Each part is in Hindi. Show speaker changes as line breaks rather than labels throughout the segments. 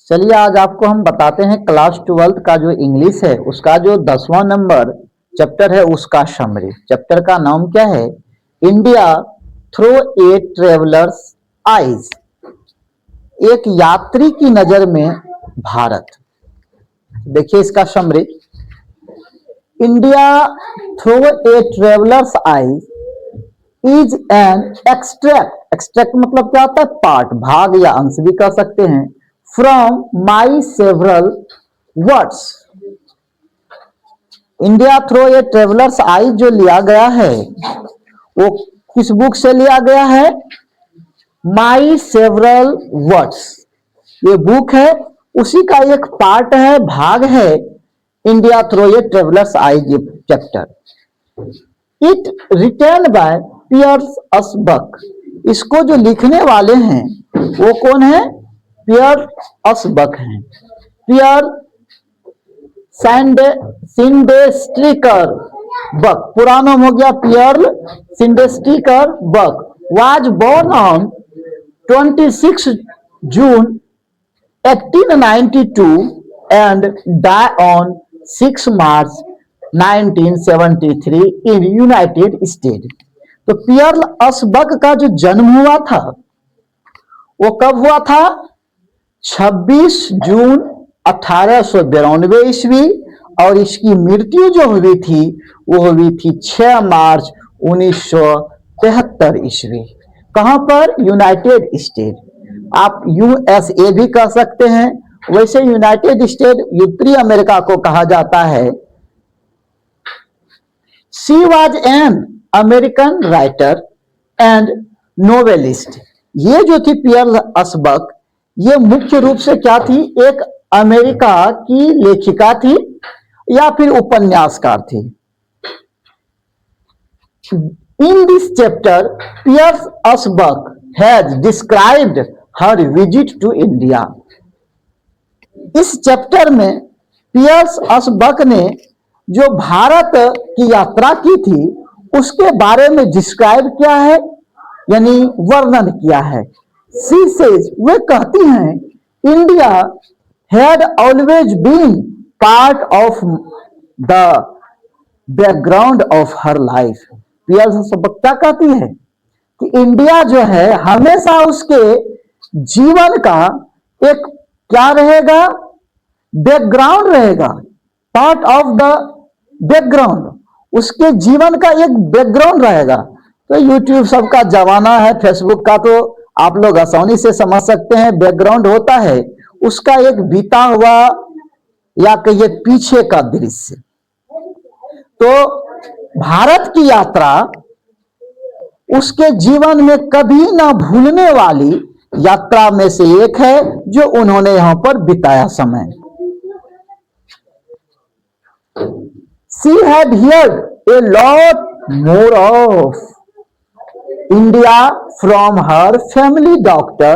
चलिए आज आपको हम बताते हैं क्लास 12th का जो इंग्लिश है उसका जो 10वां नंबर चैप्टर है उसका समरी। चैप्टर का नाम क्या है? India through a travellers eyes, एक यात्री की नजर में भारत। देखिए इसका summary. India through a travellers eyes is an extract. Extract मतलब क्या होता है? पार्ट, भाग या अंश भी कह सकते हैं। From my several words. India through a traveller's eye जो लिया गया है वो किस बुक से लिया गया है? माई सेवरल वर्ड्स ये बुक है, उसी का एक पार्ट है, भाग है India through a traveller's eye chapter. It written by Pearl S Buck. इसको जो लिखने वाले हैं वो कौन है? पियर असबक हैं। पियर सिंडेस्ट्रिकर बक, पूरा नाम हो गया Pearl Sydenstricker Buck, was born on 26 June 1892 and die on 6 March 1973 in United State. तो पियर असबक का जो जन्म हुआ था वो कब हुआ था? 26 जून 1892 ईस्वी, और इसकी मृत्यु जो हुई थी वो हुई थी 6 मार्च 1973 ईस्वी। कहां पर? United state. आप यूएसए भी कह सकते हैं, वैसे यूनाइटेड स्टेट उत्तरी अमेरिका को कहा जाता है। She was an American writer and novelist. ये जो थी पियर असबक, ये मुख्य रूप से क्या थी? एक अमेरिका की लेखिका थी या फिर उपन्यासकार थी। In this chapter Pearl S Buck has described her visit to India. इस चैप्टर में पियर असबक ने जो भारत की यात्रा की थी उसके बारे में डिस्क्राइब किया है, यानी वर्णन किया है। शी सेज, वे कहती हैं, India had always been part of the background of her life. Pearl S Buck क्या कहती है कि इंडिया जो है हमेशा उसके जीवन का एक क्या रहेगा? बैकग्राउंड रहेगा, पार्ट ऑफ द बैकग्राउंड, उसके जीवन का एक बैकग्राउंड रहेगा। तो यूट्यूब सबका जमाना है, फेसबुक का, तो आप लोग आसानी से समझ सकते हैं बैकग्राउंड होता है उसका एक बीता हुआ या कहिए पीछे का दृश्य। तो भारत की यात्रा उसके जीवन में कभी ना भूलने वाली यात्रा में से एक है जो उन्होंने यहां पर बिताया समय। She had heard a lot more of India from her family doctor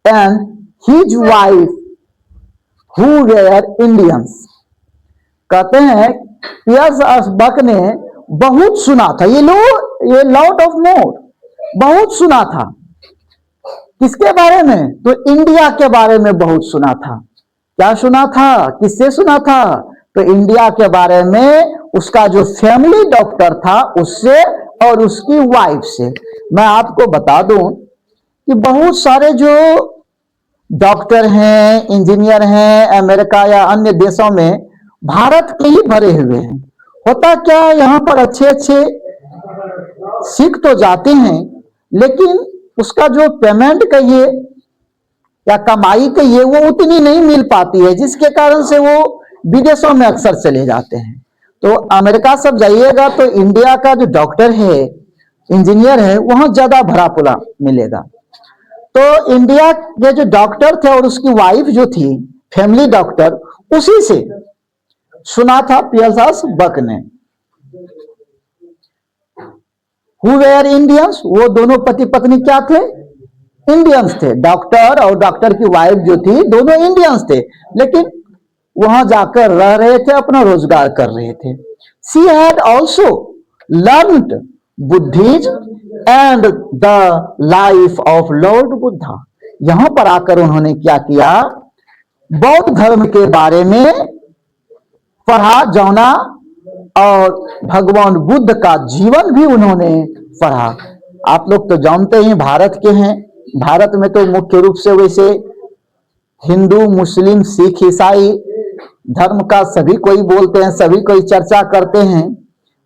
and his wife who were Indians. कहते हैं पियर असबक ने बहुत सुना था, ये लॉट ऑफ मोर, बहुत सुना था। किसके बारे में? तो इंडिया के बारे में बहुत सुना था। क्या सुना था? किससे सुना था? तो इंडिया के बारे में उसका जो फैमिली डॉक्टर था उससे और उसकी वाइफ से। मैं आपको बता दूं कि बहुत सारे जो डॉक्टर हैं, इंजीनियर हैं अमेरिका या अन्य देशों में, भारत के ही भरे हुए हैं। होता क्या है, यहाँ पर अच्छे अच्छे सीख तो जाते हैं लेकिन उसका जो पेमेंट कहिए या कमाई कहिए वो उतनी नहीं मिल पाती है, जिसके कारण से वो विदेशों में अक्सर चले जाते हैं। तो अमेरिका सब जाइएगा तो इंडिया का जो डॉक्टर है, इंजीनियर है, वहां ज्यादा भरा पुला मिलेगा। तो इंडिया के जो डॉक्टर थे और उसकी वाइफ जो थी फैमिली डॉक्टर, उसी से सुना था पियर असबक ने। हु वेयर इंडियंस, वो दोनों पति पत्नी क्या थे? इंडियंस थे। डॉक्टर और डॉक्टर की वाइफ जो थी दोनों इंडियंस थे, लेकिन वहां जाकर रह रहे थे, अपना रोजगार कर रहे थे। She had also learned Buddhism and the life of Lord Buddha. यहां पर आकर उन्होंने क्या किया? बौद्ध धर्म के बारे में पढ़ा जाना और भगवान बुद्ध का जीवन भी उन्होंने पढ़ा। आप लोग तो जानते ही भारत के हैं, भारत में तो मुख्य रूप से वैसे हिंदू, मुस्लिम, सिख, ईसाई धर्म का सभी कोई बोलते हैं, सभी कोई चर्चा करते हैं,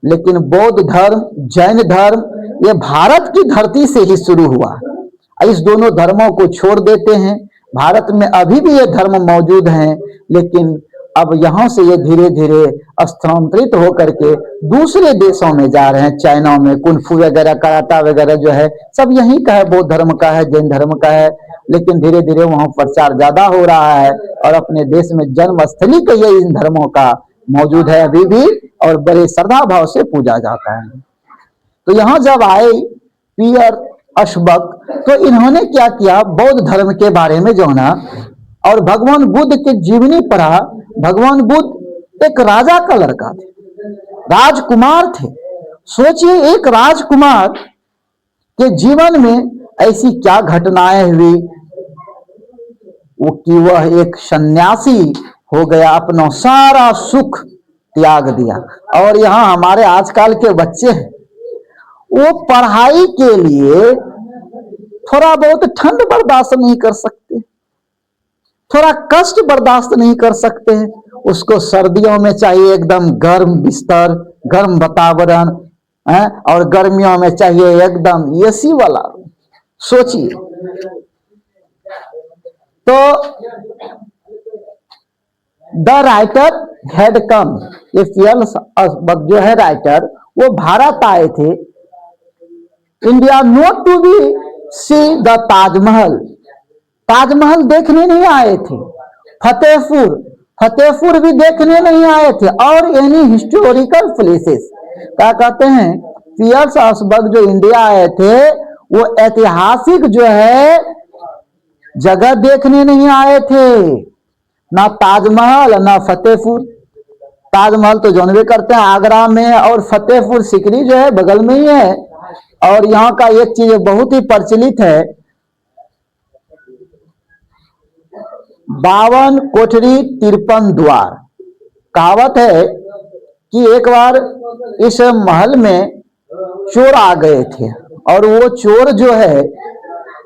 लेकिन बौद्ध धर्म, जैन धर्म ये भारत की धरती से ही शुरू हुआ। इस दोनों धर्मों को छोड़ देते हैं, भारत में अभी भी ये धर्म मौजूद हैं, लेकिन अब यहाँ से ये धीरे धीरे स्थानांतरित होकर के दूसरे देशों में जा रहे हैं। चाइना में कुंफू वगैरह, कराटा वगैरह जो है सब यहीं का है, बौद्ध धर्म का है, जैन धर्म का है, लेकिन धीरे धीरे वहाँ प्रचार ज्यादा हो रहा है और अपने देश में जन्मस्थली के ये इन धर्मों का मौजूद है अभी भी और बड़े श्रद्धा भाव से पूजा जाता है। तो यहाँ जब आए पियर अशबक तो इन्होंने क्या किया, बौद्ध धर्म के बारे में जाना और भगवान बुद्ध की जीवनी पढ़ा। भगवान बुद्ध एक राजा का लड़का थे, राजकुमार थे। सोचिए एक राजकुमार के जीवन में ऐसी क्या घटनाएं हुई वो कि वह एक सन्यासी हो गया, अपना सारा सुख त्याग दिया। और यहाँ हमारे आजकल के बच्चे हैं, वो पढ़ाई के लिए थोड़ा बहुत ठंड बर्दाश्त नहीं कर सकते, थोड़ा कष्ट बर्दाश्त नहीं कर सकते हैं। उसको सर्दियों में चाहिए एकदम गर्म बिस्तर, गर्म वातावरण, और गर्मियों में चाहिए एकदम एसी वाला। सोचिए, तो द राइटर हैड कम, ये जो है राइटर वो भारत आए थे, India not to be see the Taj Mahal, Taj Mahal देखने नहीं आए थे, फतेहपुर भी देखने नहीं आए थे, और एनी हिस्टोरिकल प्लेसेस। क्या कहते हैं, पियर्स अशबक जो इंडिया आए थे वो ऐतिहासिक जो है जगह देखने नहीं आए थे, ना ताजमहल ना फतेहपुर। ताजमहल तो जानवे करते हैं आगरा में, और फतेहपुर सिकरी जो है बगल में ही है। और यहाँ का एक चीज बहुत ही प्रचलित है, 52 कोठरी 53 द्वार। कहावत है कि एक बार इस महल में चोर आ गए थे और वो चोर जो है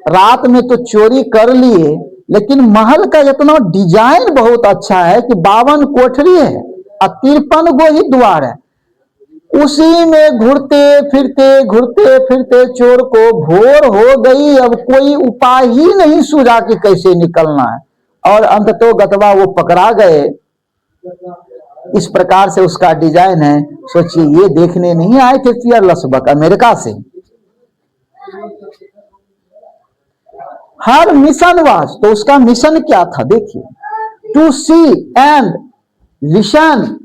रात में तो चोरी कर लिए, लेकिन महल का इतना डिजाइन बहुत अच्छा है कि 52 कोठरी है और 53 गो ही द्वार है। उसी में घुरते फिरते चोर को भोर हो गई, अब कोई उपाय ही नहीं सूझा कि कैसे निकलना है, और अंततः गतवा वो पकड़ा गए। इस प्रकार से उसका डिजाइन है। सोचिए, ये देखने नहीं आए थे पियर अशबक अमेरिका से। हर मिशन वाज, तो उसका मिशन क्या था देखिए, to see and listen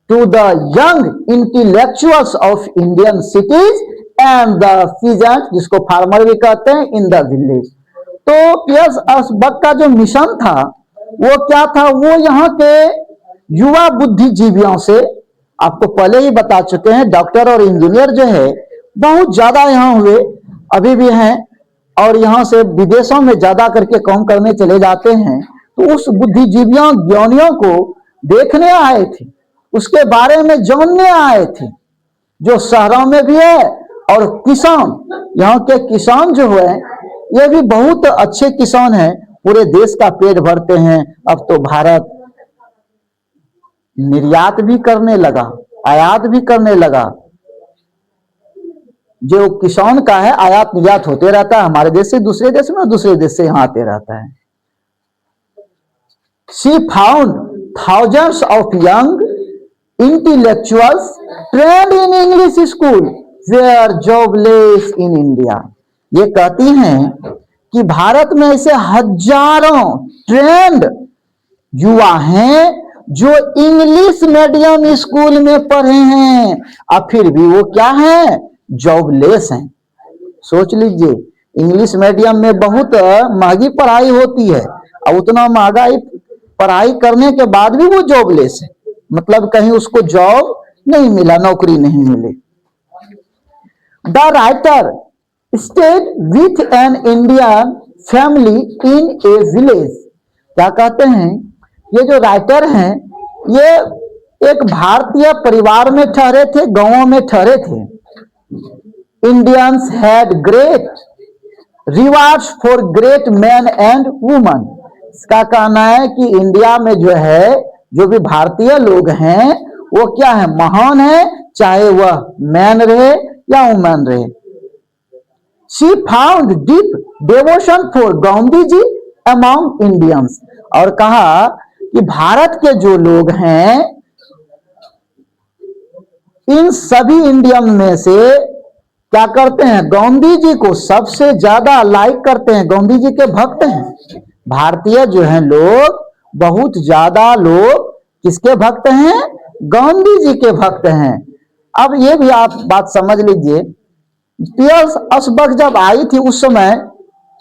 to the young intellectuals of Indian cities and the peasant, जिसको फार्मर भी कहते हैं, इन द विलेज। तो पियर अशबक का जो मिशन था वो क्या था, वो यहाँ के युवा बुद्धिजीवियों से, आपको पहले ही बता चुके हैं, डॉक्टर और इंजीनियर जो है बहुत ज्यादा यहाँ हुए, अभी भी हैं, और यहाँ से विदेशों में ज्यादा करके काम करने चले जाते हैं। तो उस बुद्धिजीवियों ज्ञानियों को देखने आए थे, उसके बारे में जानने आए थे, जो शहरों में भी है। और किसान, यहाँ के किसान जो है ये भी बहुत अच्छे किसान हैं, पूरे देश का पेट भरते हैं। अब तो भारत निर्यात भी करने लगा, आयात भी करने लगा। जो किसान का है आयात निर्यात होते रहता है, हमारे देश से दूसरे देश में, दूसरे देश से यहाँ आते रहता है। She found thousands of young intellectuals trained in English school were jobless in India। ये कहती हैं कि भारत में ऐसे हजारों ट्रेंड युवा हैं जो इंग्लिश मीडियम स्कूल में पढ़े हैं, और फिर भी वो क्या है, जॉबलेस हैं। सोच लीजिए, इंग्लिश मीडियम में बहुत महंगी पढ़ाई होती है, और उतना महंगाई पढ़ाई करने के बाद भी वो जॉबलेस है, मतलब कहीं उसको जॉब नहीं मिला, नौकरी नहीं मिली। The writer stayed with an Indian family in a village. क्या कहते हैं ये जो राइटर हैं ये एक भारतीय परिवार में ठहरे थे, गांवों में ठहरे थे। Indians had great rewards for great man and woman. इसका कहना है कि इंडिया में जो है, जो भी भारतीय लोग हैं वो क्या है, महान है, चाहे वह मैन रहे या वुमन रहे। She found deep devotion for Gandhi ji among Indians. और कहा कि भारत के जो लोग हैं इन सभी इंडियन में से क्या करते हैं, गांधी जी को सबसे ज्यादा लाइक करते हैं, गांधी जी के भक्त हैं। भारतीय जो हैं लोग, बहुत ज्यादा लोग किसके भक्त हैं, गांधी जी के भक्त हैं। अब ये भी आप बात समझ लीजिए, पियर्स असबर्ग जब आई थी उस समय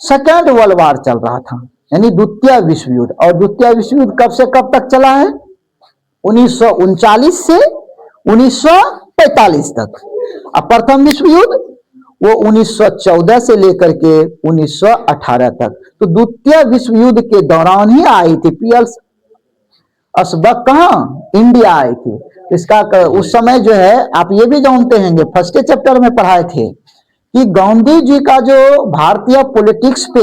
सेकेंड वर्ल्ड वॉर चल रहा था, यानी द्वितीय विश्व युद्ध। और द्वितीय विश्व युद्ध कब से कब तक चला है, 1939 से 1945 तक। अब प्रथम विश्व युद्ध वो 1914 से लेकर के 1918 तक। तो द्वितीय विश्व युद्ध के दौरान ही आई थी पियर्स असबर्ग, कहाँ, इंडिया आई थी। इसका उस समय जो है आप ये भी जानते हैं, फर्स्ट चैप्टर में पढ़ाए थे कि गांधी जी का जो भारतीय पॉलिटिक्स पे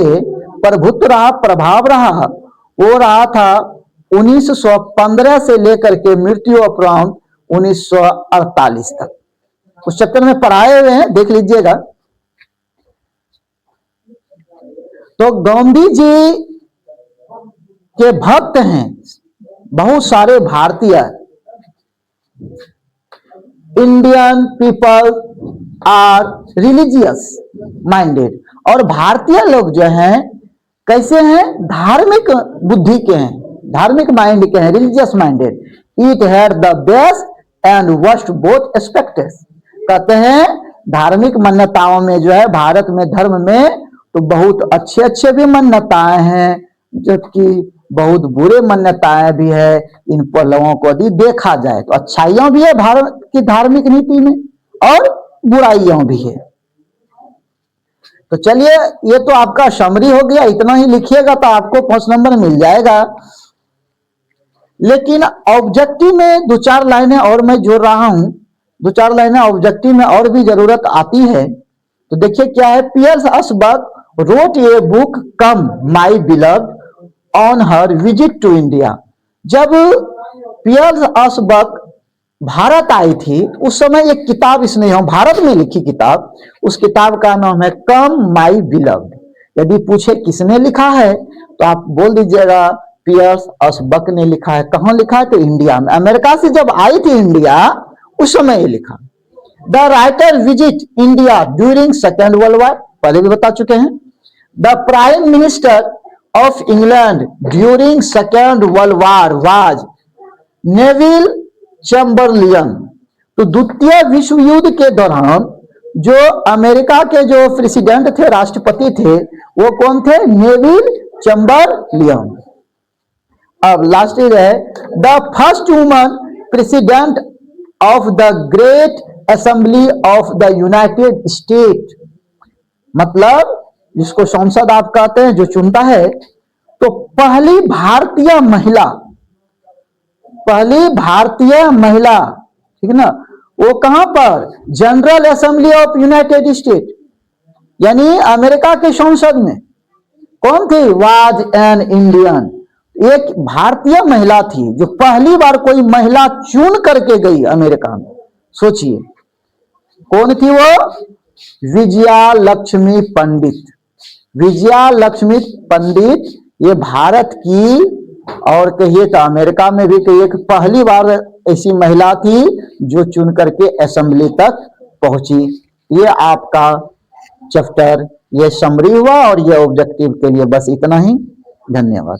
प्रभुत्व रहा, प्रभाव रहा, वो रहा था 1915 से लेकर के मृत्यु उपरांत 1948 तक। उस चैप्टर में पढ़ाए हुए हैं, देख लीजिएगा। तो गांधी जी के भक्त हैं बहुत सारे भारतीय। Indian people are religious minded. और भारतीय लोग जो हैं कैसे हैं, धार्मिक बुद्धि के हैं, धार्मिक माइंड के हैं, religious minded. It had the best and worst both aspects. कहते हैं धार्मिक मान्यताओं में जो है, भारत में धर्म में तो बहुत अच्छे अच्छे भी मान्यताएं हैं, जबकि बहुत बुरे मान्यताएं भी है। इन पहलुओं को यदि देखा जाए तो अच्छाइयां भी है भारत की धार्मिक नीति में और बुराइयां भी है। तो चलिए, ये तो आपका समरी हो गया, इतना ही लिखिएगा तो आपको 5 नंबर मिल जाएगा। लेकिन ऑब्जेक्टिव में 2-4 लाइनें और मैं जोड़ रहा हूं, 2-4 लाइनें ऑब्जेक्टिव में और भी जरूरत आती है। तो देखिए क्या है, piers असबर्ग wrote a book Come My Beloved on her visit to India। जब पियर्स असबर्ग भारत आई थी उस समय एक किताब इसने भारत में लिखी किताब, उस किताब का नाम है कम माई बिलव्ड। यदि पूछे किसने लिखा है तो आप बोल दीजिएगा पियर्स असबर्ग ने लिखा है। कहाँ लिखा है, तो इंडिया में। अमेरिका से जब आई थी इंडिया उस समय ये लिखा। The writer visit India during second world war, पहले भी बता चुके हैं। The prime minister of England during second world war was Neville Chamberlain. तो द्वितीय विश्व युद्ध के दौरान जो अमेरिका के जो प्रेसिडेंट थे, राष्ट्रपति थे, वो कौन थे, नेविल चैम्बरलिन। अब लास्ट है the first woman president of the great assembly of the United state. मतलब जिसको संसद आप कहते हैं, जो चुनता है, तो पहली भारतीय महिला, ठीक है ना, वो कहां पर, general assembly of United state, यानी अमेरिका के संसद में कौन थी, वाज एन इंडियन। एक भारतीय महिला थी जो पहली बार कोई महिला चुन करके गई अमेरिका में। सोचिए कौन थी वो, विजया लक्ष्मी पंडित। विजया लक्ष्मी पंडित ये भारत की, और कहिए तो अमेरिका में भी कहिए कि पहली बार ऐसी महिला थी जो चुन करके असेंबली तक पहुंची। ये आपका चैप्टर, ये समरी हुआ और ये ऑब्जेक्टिव के लिए बस इतना ही। धन्यवाद।